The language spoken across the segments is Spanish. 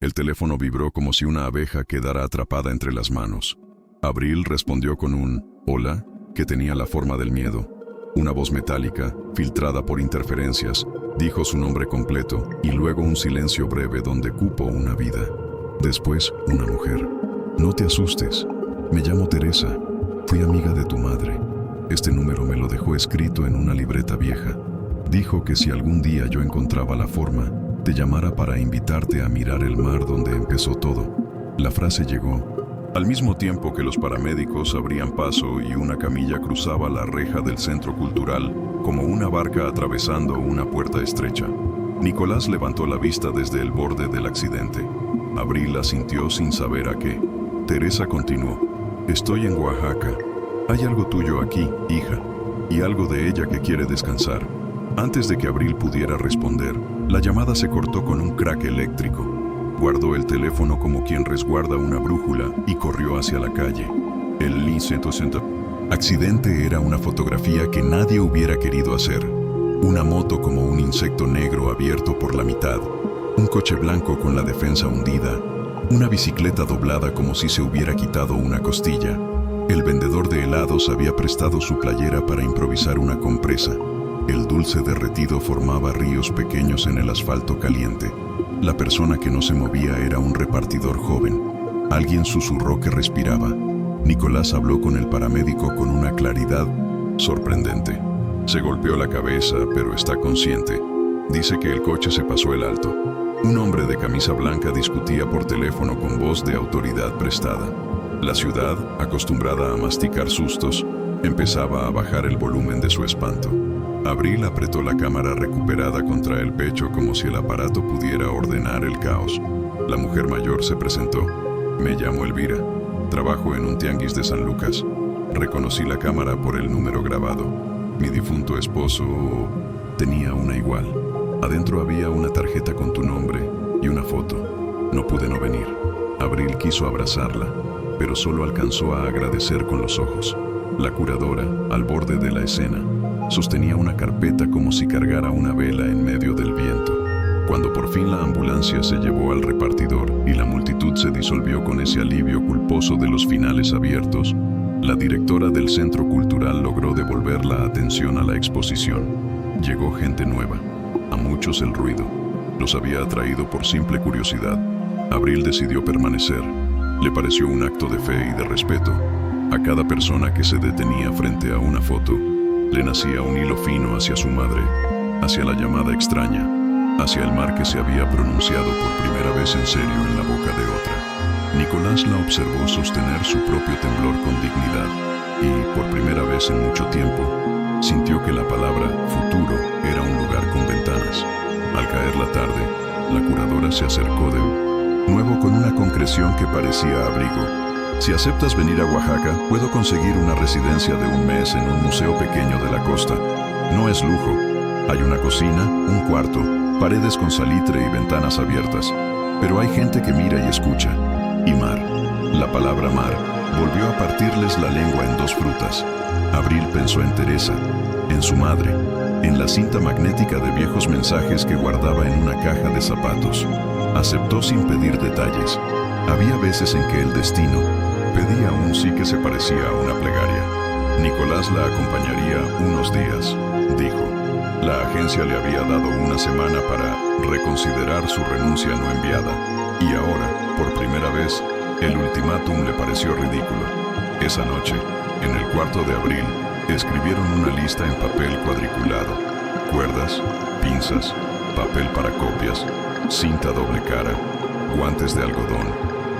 El teléfono vibró como si una abeja quedara atrapada entre las manos. Abril respondió con un «Hola», que tenía la forma del miedo. Una voz metálica, filtrada por interferencias, dijo su nombre completo y luego un silencio breve donde cupo una vida. Después, una mujer. «No te asustes. Me llamo Teresa. Fui amiga de tu madre. Este número me lo dejó escrito en una libreta vieja. Dijo que si algún día yo encontraba la forma, te llamara para invitarte a mirar el mar donde empezó todo». La frase llegó al mismo tiempo que los paramédicos abrían paso y una camilla cruzaba la reja del centro cultural como una barca atravesando una puerta estrecha. Nicolás levantó la vista desde el borde del accidente. Abril asintió sin saber a qué. Teresa continuó: «Estoy en Oaxaca. Hay algo tuyo aquí, hija, y algo de ella que quiere descansar». Antes de que Abril pudiera responder, la llamada se cortó con un crack eléctrico. Guardó el teléfono como quien resguarda una brújula y corrió hacia la calle. El accidente era una fotografía que nadie hubiera querido hacer. Una moto como un insecto negro abierto por la mitad, un coche blanco con la defensa hundida, una bicicleta doblada como si se hubiera quitado una costilla. El vendedor de helados había prestado su playera para improvisar una compresa. El dulce derretido formaba ríos pequeños en el asfalto caliente. La persona que no se movía era un repartidor joven. Alguien susurró que respiraba. Nicolás habló con el paramédico con una claridad sorprendente. Se golpeó la cabeza, pero está consciente. Dice que el coche se pasó el alto. Un hombre de camisa blanca discutía por teléfono con voz de autoridad prestada. La ciudad, acostumbrada a masticar sustos, empezaba a bajar el volumen de su espanto. Abril apretó la cámara recuperada contra el pecho como si el aparato pudiera ordenar el caos. La mujer mayor se presentó. «Me llamo Elvira. Trabajo en un tianguis de San Lucas. Reconocí la cámara por el número grabado. Mi difunto esposo tenía una igual. Adentro había una tarjeta con tu nombre y una foto. No pude no venir». Abril quiso abrazarla, pero solo alcanzó a agradecer con los ojos. La curadora, al borde de la escena, sostenía una carpeta como si cargara una vela en medio del viento. Cuando por fin la ambulancia se llevó al repartidor y la multitud se disolvió con ese alivio culposo de los finales abiertos, la directora del centro cultural logró devolver la atención a la exposición. Llegó gente nueva. A muchos el ruido los había atraído por simple curiosidad. Abril decidió permanecer. Le pareció un acto de fe y de respeto. A cada persona que se detenía frente a una foto, le nacía un hilo fino hacia su madre, hacia la llamada extraña, hacia el mar que se había pronunciado por primera vez en serio en la boca de otra. Nicolás la observó sostener su propio temblor con dignidad y, por primera vez en mucho tiempo, sintió que la palabra futuro era un lugar con ventanas. Al caer la tarde, la curadora se acercó de nuevo con una concreción que parecía abrigo. «Si aceptas venir a Oaxaca, puedo conseguir una residencia de un mes en un museo pequeño de la costa. No es lujo. Hay una cocina, un cuarto, paredes con salitre y ventanas abiertas. Pero hay gente que mira y escucha. Y mar». La palabra mar volvió a partirles la lengua en dos frutas. Abril pensó en Teresa, en su madre, en la cinta magnética de viejos mensajes que guardaba en una caja de zapatos. Aceptó sin pedir detalles. Había veces en que el destino pedía un sí que se parecía a una plegaria. Nicolás la acompañaría unos días, dijo. La agencia le había dado una semana para reconsiderar su renuncia no enviada. Y ahora, por primera vez, el ultimátum le pareció ridículo. Esa noche, en el cuarto de Abril, escribieron una lista en papel cuadriculado. Cuerdas, pinzas, papel para copias, cinta doble cara, guantes de algodón,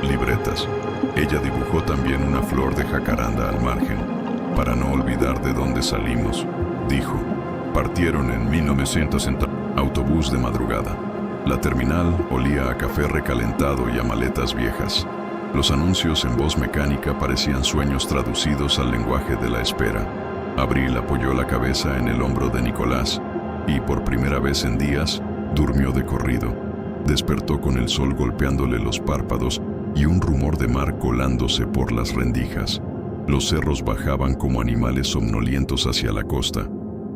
libretas. Ella dibujó también una flor de jacaranda al margen. «Para no olvidar de dónde salimos», dijo. Partieron en 1960, autobús de madrugada. La terminal olía a café recalentado y a maletas viejas. Los anuncios en voz mecánica parecían sueños traducidos al lenguaje de la espera. Abril apoyó la cabeza en el hombro de Nicolás y, por primera vez en días, durmió de corrido. Despertó con el sol golpeándole los párpados y un rumor de mar colándose por las rendijas. Los cerros bajaban como animales somnolientos hacia la costa.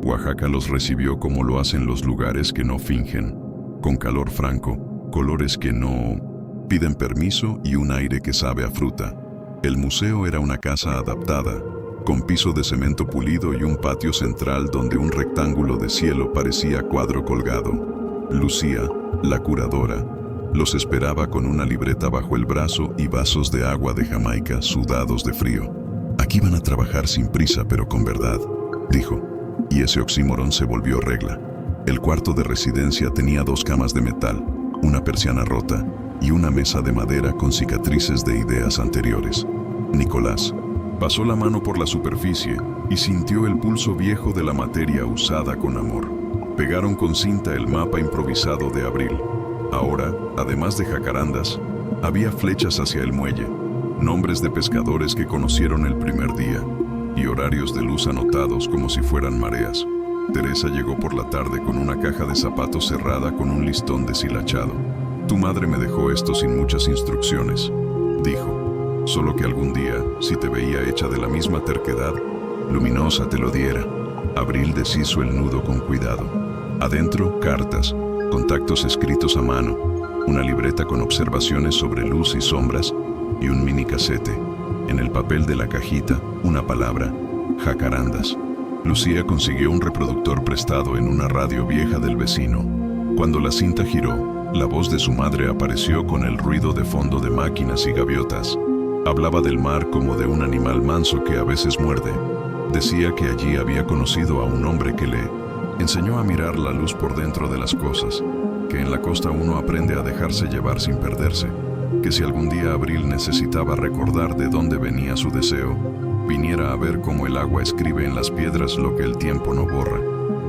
Oaxaca los recibió como lo hacen los lugares que no fingen, con calor franco, colores que no Piden permiso y un aire que sabe a fruta. El museo era una casa adaptada, con piso de cemento pulido y un patio central donde un rectángulo de cielo parecía cuadro colgado. Lucía, la curadora, los esperaba con una libreta bajo el brazo y vasos de agua de Jamaica sudados de frío. Aquí van a trabajar sin prisa pero con verdad, dijo, y ese oxímoron se volvió regla. El cuarto de residencia tenía 2 camas de metal, una persiana rota y una mesa de madera con cicatrices de ideas anteriores. Nicolás pasó la mano por la superficie y sintió el pulso viejo de la materia usada con amor. Pegaron con cinta el mapa improvisado de Abril. Ahora, además de jacarandas, había flechas hacia el muelle, nombres de pescadores que conocieron el primer día y horarios de luz anotados como si fueran mareas. Teresa llegó por la tarde con una caja de zapatos cerrada con un listón deshilachado. Tu madre me dejó esto sin muchas instrucciones, dijo. Solo que algún día, si te veía hecha de la misma terquedad, Luminosa te lo diera. Abril deshizo el nudo con cuidado. Adentro, cartas, contactos escritos a mano, una libreta con observaciones sobre luz y sombras y un mini casete. En el papel de la cajita, una palabra, jacarandas. Lucía consiguió un reproductor prestado en una radio vieja del vecino. Cuando la cinta giró, la voz de su madre apareció con el ruido de fondo de máquinas y gaviotas. Hablaba del mar como de un animal manso que a veces muerde. Decía que allí había conocido a un hombre que le enseñó a mirar la luz por dentro de las cosas, que en la costa uno aprende a dejarse llevar sin perderse, que si algún día Abril necesitaba recordar de dónde venía su deseo, viniera a ver cómo el agua escribe en las piedras lo que el tiempo no borra.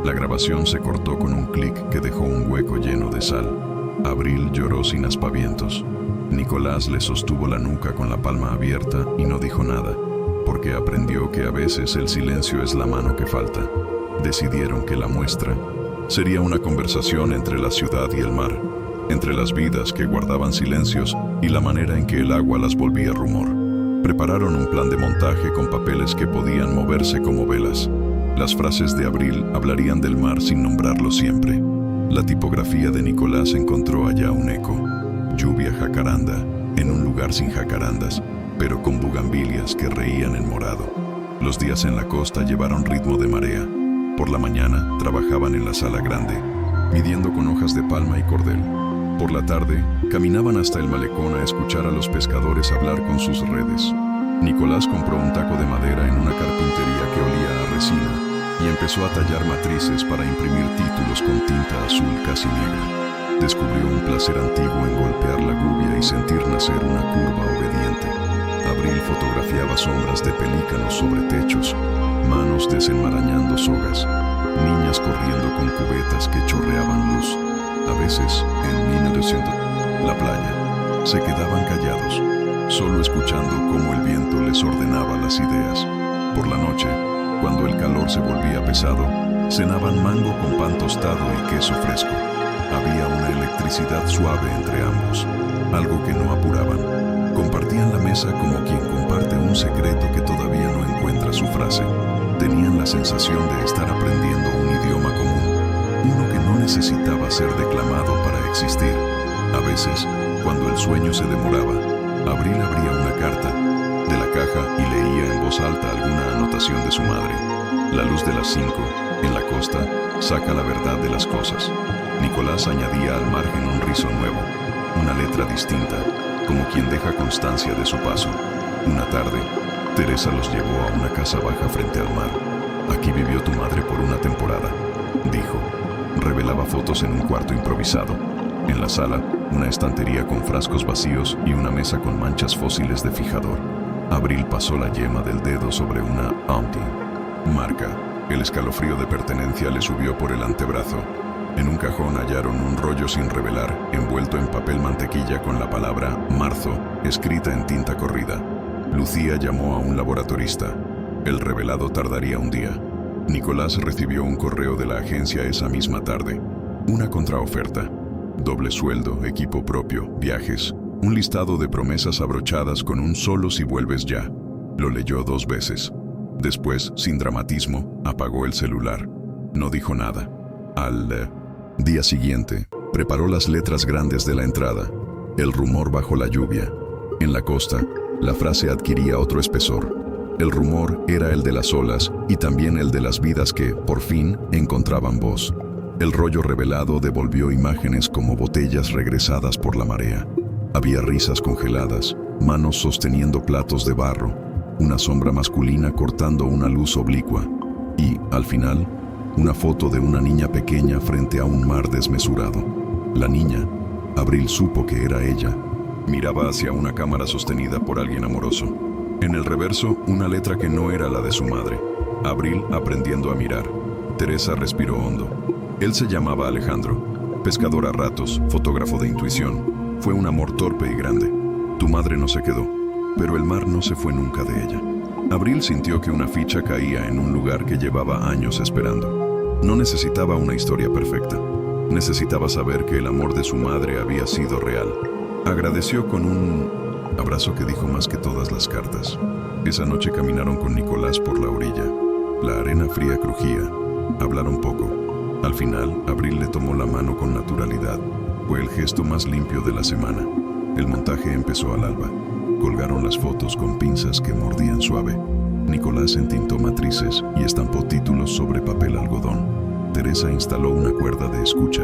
La grabación se cortó con un clic que dejó un hueco lleno de sal. Abril lloró sin aspavientos. Nicolás le sostuvo la nuca con la palma abierta y no dijo nada, porque aprendió que a veces el silencio es la mano que falta. Decidieron que la muestra sería una conversación entre la ciudad y el mar, entre las vidas que guardaban silencios y la manera en que el agua las volvía rumor. Prepararon un plan de montaje con papeles que podían moverse como velas. Las frases de Abril hablarían del mar sin nombrarlo siempre. La tipografía de Nicolás encontró allá un eco. Lluvia jacaranda, en un lugar sin jacarandas, pero con bugambilias que reían en morado. Los días en la costa llevaron ritmo de marea. Por la mañana trabajaban en la sala grande, midiendo con hojas de palma y cordel. Por la tarde, caminaban hasta el malecón a escuchar a los pescadores hablar con sus redes. Nicolás compró un taco de madera en una carpintería que olía a resina y empezó a tallar matrices para imprimir títulos con tinta azul casi negra. Descubrió un placer antiguo en golpear la gubia y sentir nacer una curva obediente. Abril fotografiaba sombras de pelícanos sobre techos, manos desenmarañando sogas, niñas corriendo con cubetas que chorreaban luz. A veces, en 1900, la playa, se quedaban callados, solo escuchando cómo el viento les ordenaba las ideas. Por la noche, cuando el calor se volvía pesado, cenaban mango con pan tostado y queso fresco. Había una electricidad suave entre ambos, algo que no apuraban. Compartían la mesa como quien comparte un secreto que todavía no encuentra su frase. Tenían la sensación de estar aprendiendo un idioma común, uno que no necesitaba ser declamado para existir. A veces, cuando el sueño se demoraba, Abril abría una carta de la caja y leía en voz alta alguna anotación de su madre. La luz de las 5, en la costa, saca la verdad de las cosas. Nicolás añadía al margen un rizo nuevo, una letra distinta, como quien deja constancia de su paso. Una tarde, Teresa los llevó a una casa baja frente al mar. Aquí vivió tu madre por una temporada, dijo. Revelaba fotos en un cuarto improvisado. En la sala, una estantería con frascos vacíos y una mesa con manchas fósiles de fijador. Abril pasó la yema del dedo sobre una Auntie. Marca. El escalofrío de pertenencia le subió por el antebrazo. En un cajón hallaron un rollo sin revelar, envuelto en papel mantequilla con la palabra marzo, escrita en tinta corrida. Lucía llamó a un laboratorista. El revelado tardaría un día. Nicolás recibió un correo de la agencia esa misma tarde. Una contraoferta. Doble sueldo, equipo propio, viajes. Un listado de promesas abrochadas con un solo si vuelves ya. Lo leyó 2 veces. Después, sin dramatismo, apagó el celular. No dijo nada. Al día siguiente, preparó las letras grandes de la entrada. El rumor bajo la lluvia. En la costa, la frase adquiría otro espesor. El rumor era el de las olas y también el de las vidas que, por fin, encontraban voz. El rollo revelado devolvió imágenes como botellas regresadas por la marea. Había risas congeladas, manos sosteniendo platos de barro, una sombra masculina cortando una luz oblicua y, al final, una foto de una niña pequeña frente a un mar desmesurado. La niña, Abril supo que era ella, miraba hacia una cámara sostenida por alguien amoroso. En el reverso, una letra que no era la de su madre. Abril aprendiendo a mirar. Teresa respiró hondo. Él se llamaba Alejandro, pescador a ratos, fotógrafo de intuición. Fue un amor torpe y grande. Tu madre no se quedó, pero el mar no se fue nunca de ella. Abril sintió que una ficha caía en un lugar que llevaba años esperando. No necesitaba una historia perfecta. Necesitaba saber que el amor de su madre había sido real. Agradeció con un abrazo que dijo más que todas las cartas. Esa noche caminaron con Nicolás por la orilla. La arena fría crujía. Hablaron poco. Al final, Abril le tomó la mano con naturalidad. Fue el gesto más limpio de la semana. El montaje empezó al alba. Colgaron las fotos con pinzas que mordían suave. Nicolás entintó matrices y estampó títulos sobre papel algodón. Teresa instaló una cuerda de escucha,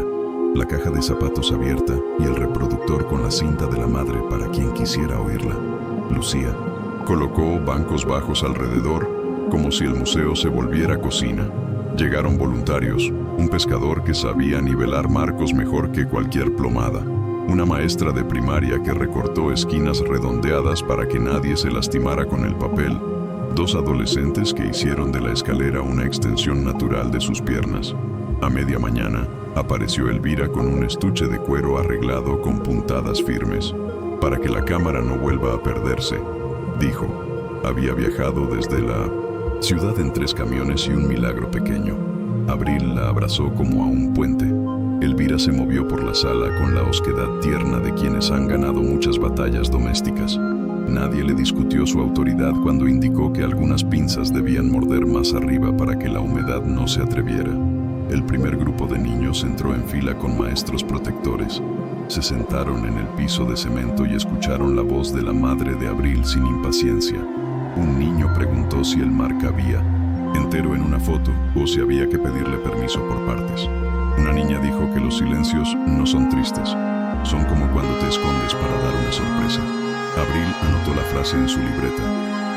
la caja de zapatos abierta y el reproductor con la cinta de la madre para quien quisiera oírla. Lucía colocó bancos bajos alrededor, como si el museo se volviera cocina. Llegaron voluntarios, un pescador que sabía nivelar marcos mejor que cualquier plomada, una maestra de primaria que recortó esquinas redondeadas para que nadie se lastimara con el papel, 2 adolescentes que hicieron de la escalera una extensión natural de sus piernas. A media mañana, apareció Elvira con un estuche de cuero arreglado con puntadas firmes. Para que la cámara no vuelva a perderse, dijo. Había viajado desde la ciudad en 3 camiones y un milagro pequeño. Abril la abrazó como a un puente. Elvira se movió por la sala con la osquedad tierna de quienes han ganado muchas batallas domésticas. Nadie le discutió su autoridad cuando indicó que algunas pinzas debían morder más arriba para que la humedad no se atreviera. El primer grupo de niños entró en fila con maestros protectores. Se sentaron en el piso de cemento y escucharon la voz de la madre de Abril sin impaciencia. Un niño preguntó si el mar cabía, entero en una foto, o si había que pedirle permiso por partes. Una niña dijo que los silencios no son tristes, son como cuando te escondes para dar una sorpresa. Abril anotó la frase en su libreta,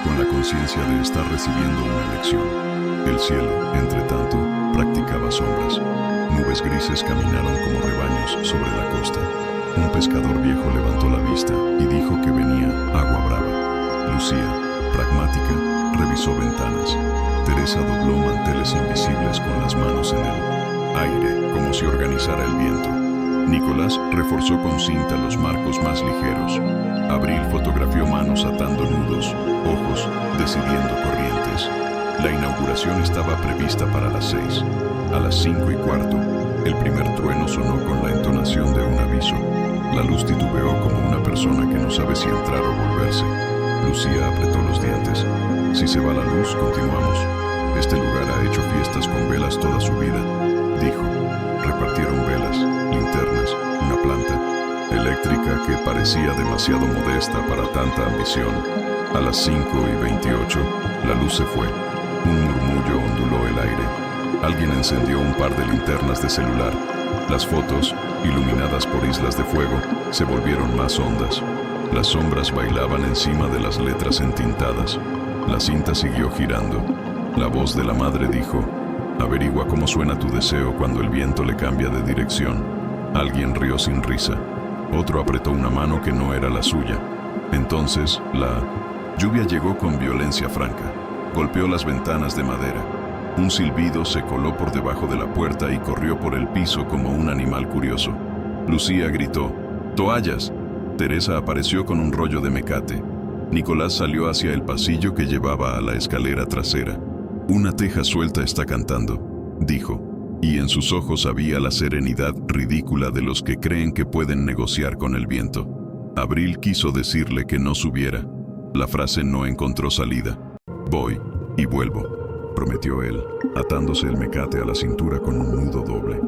con la conciencia de estar recibiendo una lección. El cielo, entre tanto, practicaba sombras. Nubes grises caminaron como rebaños sobre la costa. Un pescador viejo levantó la vista y dijo que venía agua brava. Lucía, pragmática, revisó ventanas. Teresa dobló manteles invisibles con las manos en el aire, como si organizara el viento. Nicolás reforzó con cinta los marcos más ligeros. Abril fotografió manos atando nudos, ojos decidiendo corrientes. La inauguración estaba prevista para las 6. A las 5:15, el primer trueno sonó con la entonación de un aviso. La luz titubeó como una persona que no sabe si entrar o volverse. Lucía apretó los dientes. Si se va la luz, continuamos. Este lugar ha hecho fiestas con velas toda su vida, dijo. Repartieron velas, linternas, una planta eléctrica que parecía demasiado modesta para tanta ambición. A las 5:28, la luz se fue. Un murmullo onduló el aire. Alguien encendió un par de linternas de celular. Las fotos, iluminadas por islas de fuego, se volvieron más hondas. Las sombras bailaban encima de las letras entintadas. La cinta siguió girando. La voz de la madre dijo: averigua cómo suena tu deseo cuando el viento le cambia de dirección. Alguien rió sin risa. Otro apretó una mano que no era la suya. Entonces, la lluvia llegó con violencia franca. Golpeó las ventanas de madera. Un silbido se coló por debajo de la puerta y corrió por el piso como un animal curioso. Lucía gritó: ¡toallas! Teresa apareció con un rollo de mecate. Nicolás salió hacia el pasillo que llevaba a la escalera trasera. Una teja suelta está cantando, dijo, y en sus ojos había la serenidad ridícula de los que creen que pueden negociar con el viento. Abril quiso decirle que no subiera. La frase no encontró salida. Voy y vuelvo, prometió él, atándose el mecate a la cintura con un nudo doble.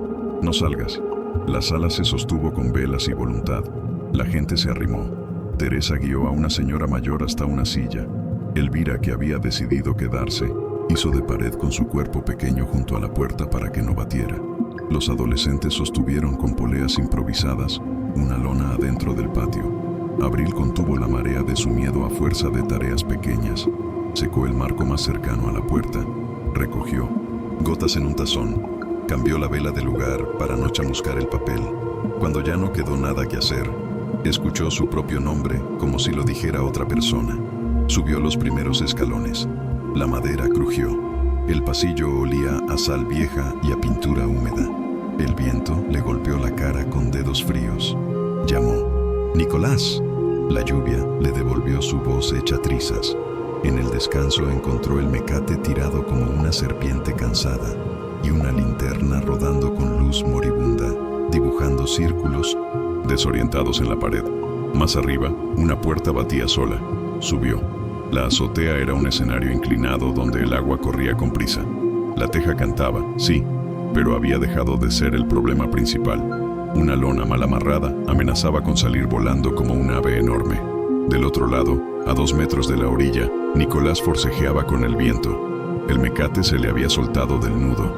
No salgas. La sala se sostuvo con velas y voluntad. La gente se arrimó. Teresa guió a una señora mayor hasta una silla. Elvira, que había decidido quedarse, hizo de pared con su cuerpo pequeño junto a la puerta para que no batiera. Los adolescentes sostuvieron con poleas improvisadas una lona adentro del patio. Abril contuvo la marea de su miedo a fuerza de tareas pequeñas. Secó el marco más cercano a la puerta. Recogió gotas en un tazón. Cambió la vela de lugar para no chamuscar el papel. Cuando ya no quedó nada que hacer, escuchó su propio nombre como si lo dijera otra persona. Subió los primeros escalones. La madera crujió. El pasillo olía a sal vieja y a pintura húmeda. El viento le golpeó la cara con dedos fríos. Llamó: «Nicolás». La lluvia le devolvió su voz hecha trizas. En el descanso encontró el mecate tirado como una serpiente cansada y una linterna rodando con luz moribunda, dibujando círculos desorientados en la pared. Más arriba, una puerta batía sola. Subió. La azotea era un escenario inclinado donde el agua corría con prisa. La teja cantaba, sí, pero había dejado de ser el problema principal. Una lona mal amarrada amenazaba con salir volando como un ave enorme. Del otro lado, a 2 metros de la orilla, Nicolás forcejeaba con el viento. El mecate se le había soltado del nudo.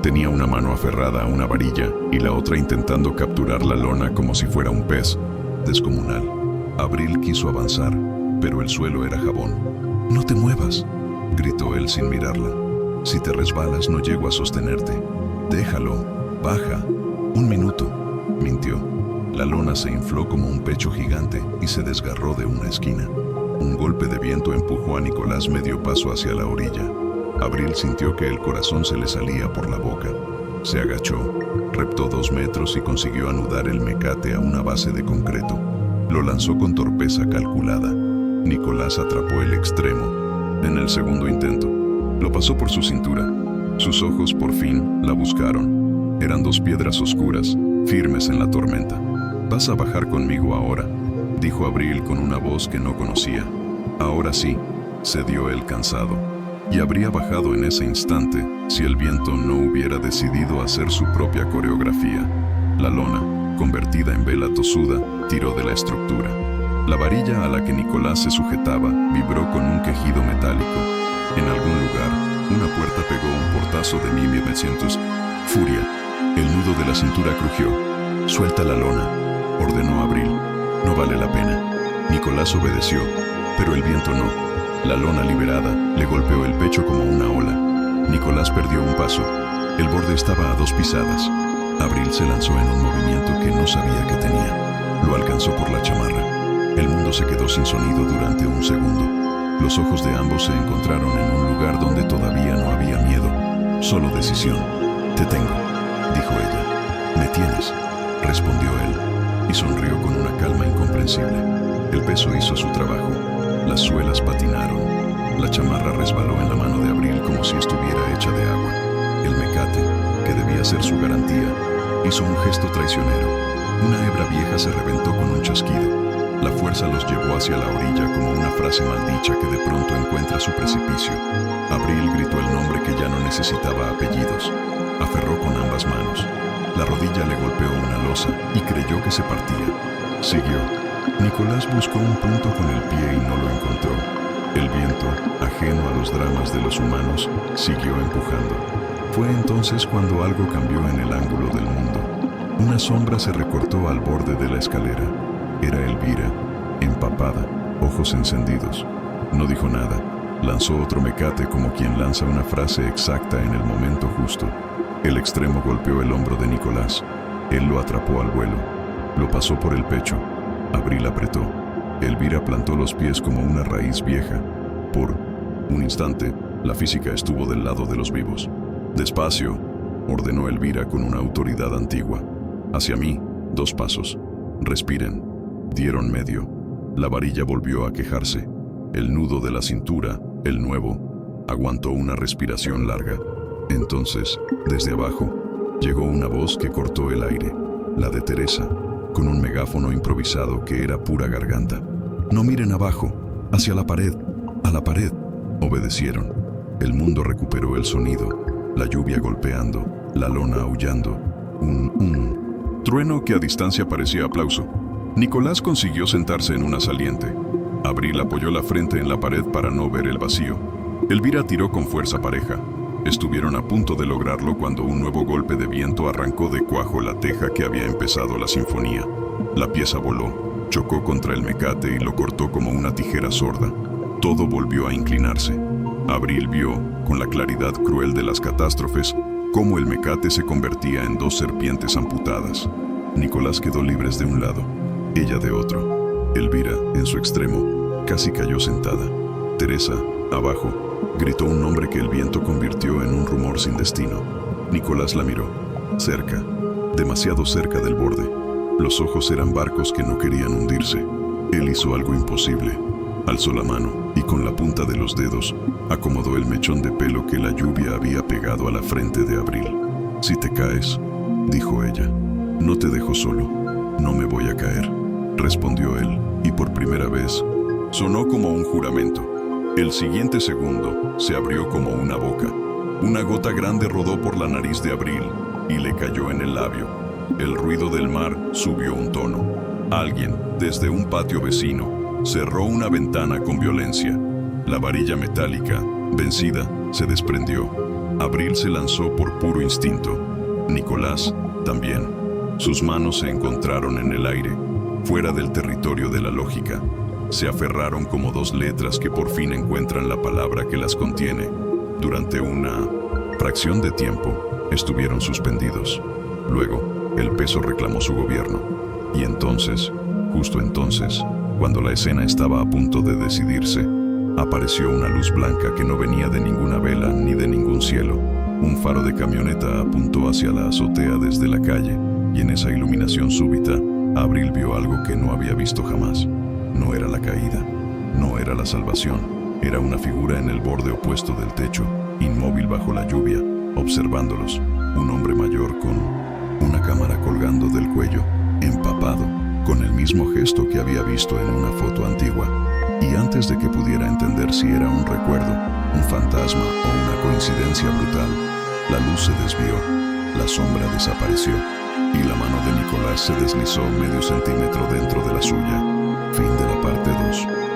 Tenía una mano aferrada a una varilla y la otra intentando capturar la lona como si fuera un pez. Descomunal. Abril quiso avanzar, pero el suelo era jabón. «No te muevas», gritó él sin mirarla. «Si te resbalas no llego a sostenerte. Déjalo, baja. 1 minuto», mintió. La lona se infló como un pecho gigante y se desgarró de una esquina. Un golpe de viento empujó a Nicolás medio paso hacia la orilla. Abril sintió que el corazón se le salía por la boca. Se agachó, reptó 2 metros y consiguió anudar el mecate a una base de concreto. Lo lanzó con torpeza calculada. Nicolás atrapó el extremo. En el segundo intento, lo pasó por su cintura. Sus ojos por fin la buscaron. Eran 2 piedras oscuras, firmes en la tormenta. «Vas a bajar conmigo ahora», dijo Abril con una voz que no conocía. Ahora sí, cedió él cansado. Y habría bajado en ese instante si el viento no hubiera decidido hacer su propia coreografía. La lona, convertida en vela tosuda, tiró de la estructura. La varilla a la que Nicolás se sujetaba vibró con un quejido metálico. En algún lugar, una puerta pegó un portazo de 1900. Furia. El nudo de la cintura crujió. «Suelta la lona», ordenó Abril. «No vale la pena». Nicolás obedeció, pero el viento no. La lona liberada le golpeó el pecho como una ola. Nicolás perdió un paso. El borde estaba a 2 pisadas. Abril se lanzó en un movimiento que no sabía que tenía. Lo alcanzó por la chamarra. El mundo se quedó sin sonido durante un segundo. Los ojos de ambos se encontraron en un lugar donde todavía no había miedo, solo decisión. «Te tengo», dijo ella. «Me tienes», respondió él, y sonrió con una calma incomprensible. El peso hizo su trabajo. Las suelas patinaron. La chamarra resbaló en la mano de Abril como si estuviera hecha de agua. El mecate, que debía ser su garantía, hizo un gesto traicionero. Una hebra vieja se reventó con un chasquido. La fuerza los llevó hacia la orilla como una frase maldicha que de pronto encuentra su precipicio. Abril gritó el nombre que ya no necesitaba apellidos. Aferró con ambas manos. La rodilla le golpeó una losa y creyó que se partía. Siguió. Nicolás buscó un punto con el pie y no lo encontró. El viento, ajeno a los dramas de los humanos, siguió empujando. Fue entonces cuando algo cambió en el ángulo del mundo. Una sombra se recortó al borde de la escalera. Era Elvira, empapada, ojos encendidos. No dijo nada. Lanzó otro mecate como quien lanza una frase exacta en el momento justo. El extremo golpeó el hombro de Nicolás. Él lo atrapó al vuelo. Lo pasó por el pecho. Abril apretó. Elvira plantó los pies como una raíz vieja. Por un instante, la física estuvo del lado de los vivos. «Despacio», ordenó Elvira con una autoridad antigua. «Hacia mí, 2 pasos. Respiren». Dieron medio. La varilla volvió a quejarse. El nudo de la cintura, el nuevo, aguantó una respiración larga. Entonces, desde abajo, llegó una voz que cortó el aire. La de Teresa, con un megáfono improvisado que era pura garganta. «No miren abajo, hacia la pared, a la pared». Obedecieron. El mundo recuperó el sonido. La lluvia golpeando, la lona aullando. Un trueno que a distancia parecía aplauso. Nicolás consiguió sentarse en una saliente. Abril apoyó la frente en la pared para no ver el vacío. Elvira tiró con fuerza pareja. Estuvieron a punto de lograrlo cuando un nuevo golpe de viento arrancó de cuajo la teja que había empezado la sinfonía. La pieza voló, chocó contra el mecate y lo cortó como una tijera sorda. Todo volvió a inclinarse. Abril vio, con la claridad cruel de las catástrofes, cómo el mecate se convertía en dos serpientes amputadas. Nicolás quedó libre de un lado, ella de otro. Elvira, en su extremo, casi cayó sentada. Teresa, abajo, gritó un nombre que el viento convirtió en un rumor sin destino. Nicolás la miró. Cerca, demasiado cerca del borde. Los ojos eran barcos que no querían hundirse. Él hizo algo imposible. Alzó la mano y con la punta de los dedos acomodó el mechón de pelo que la lluvia había pegado a la frente de Abril. «Si te caes», dijo ella, «no te dejo solo. No me voy a caer», respondió él, y por primera vez sonó como un juramento. El siguiente segundo se abrió como una boca. Una gota grande rodó por la nariz de Abril y le cayó en el labio. El ruido del mar subió un tono. Alguien, desde un patio vecino, cerró una ventana con violencia. La varilla metálica, vencida, se desprendió. Abril se lanzó por puro instinto. Nicolás también. Sus manos se encontraron en el aire, fuera del territorio de la lógica. Se aferraron como dos letras que por fin encuentran la palabra que las contiene. Durante una fracción de tiempo, estuvieron suspendidos. Luego, el peso reclamó su gobierno. Y entonces, justo entonces, cuando la escena estaba a punto de decidirse, apareció una luz blanca que no venía de ninguna vela ni de ningún cielo. Un faro de camioneta apuntó hacia la azotea desde la calle, y en esa iluminación súbita, Abril vio algo que no había visto jamás. No era la caída, no era la salvación, era una figura en el borde opuesto del techo, inmóvil bajo la lluvia, observándolos. Un hombre mayor con una cámara colgando del cuello, empapado, con el mismo gesto que había visto en una foto antigua. Y antes de que pudiera entender si era un recuerdo, un fantasma o una coincidencia brutal, la luz se desvió, la sombra desapareció, y la mano de Nicolás se deslizó medio centímetro dentro de la suya. Fin de la parte 2.